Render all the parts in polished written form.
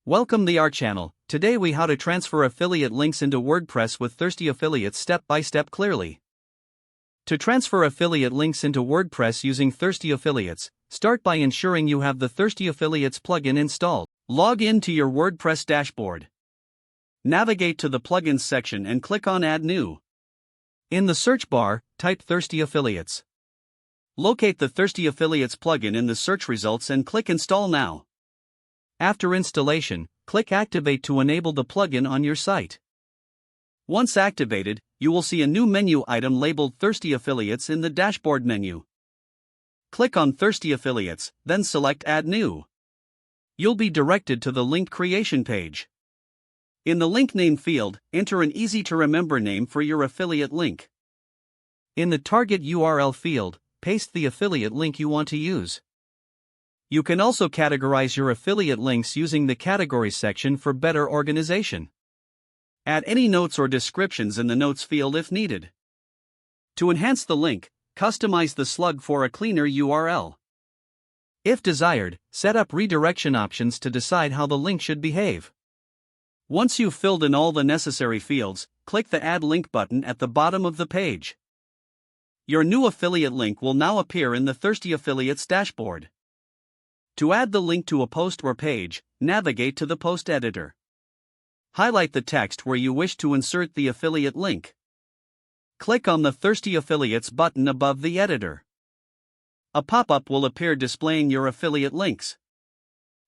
Welcome to our channel. Today we how to transfer affiliate links into WordPress with Thirsty Affiliates step by step clearly. To transfer affiliate links into WordPress using Thirsty Affiliates, start by ensuring you have the Thirsty Affiliates plugin installed. Log in to your WordPress dashboard. Navigate to the Plugins section and click on Add New. In the search bar, type Thirsty Affiliates. Locate the Thirsty Affiliates plugin in the search results and click Install Now. After installation, click Activate to enable the plugin on your site. Once activated, you will see a new menu item labeled Thirsty Affiliates in the dashboard menu. Click on Thirsty Affiliates, then select Add New. You'll be directed to the link creation page. In the link name field, enter an easy-to-remember name for your affiliate link. In the target URL field, paste the affiliate link you want to use. You can also categorize your affiliate links using the Categories section for better organization. Add any notes or descriptions in the Notes field if needed. To enhance the link, customize the slug for a cleaner URL. If desired, set up redirection options to decide how the link should behave. Once you've filled in all the necessary fields, click the Add Link button at the bottom of the page. Your new affiliate link will now appear in the Thirsty Affiliates dashboard. To add the link to a post or page, navigate to the post editor. Highlight the text where you wish to insert the affiliate link. Click on the Thirsty Affiliates button above the editor. A pop-up will appear displaying your affiliate links.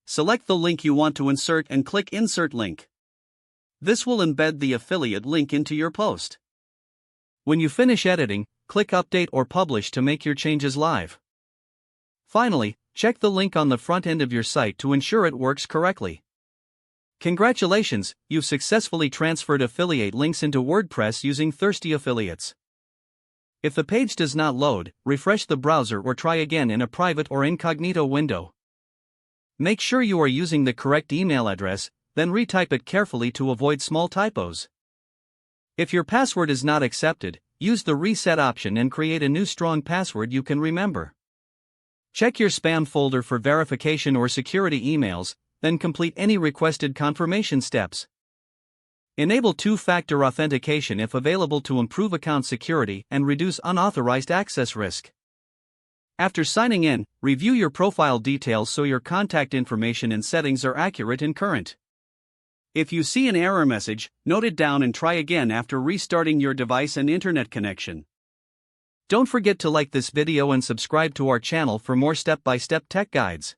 Select the link you want to insert and click Insert Link. This will embed the affiliate link into your post. When you finish editing, click Update or Publish to make your changes live. Finally, check the link on the front end of your site to ensure it works correctly. Congratulations, you've successfully transferred affiliate links into WordPress using Thirsty Affiliates. If the page does not load, refresh the browser or try again in a private or incognito window. Make sure you are using the correct email address, then retype it carefully to avoid small typos. If your password is not accepted, use the reset option and create a new strong password you can remember. Check your spam folder for verification or security emails, then complete any requested confirmation steps. Enable two-factor authentication if available to improve account security and reduce unauthorized access risk. After signing in, review your profile details so your contact information and settings are accurate and current. If you see an error message, note it down and try again after restarting your device and internet connection. Don't forget to like this video and subscribe to our channel for more step-by-step tech guides.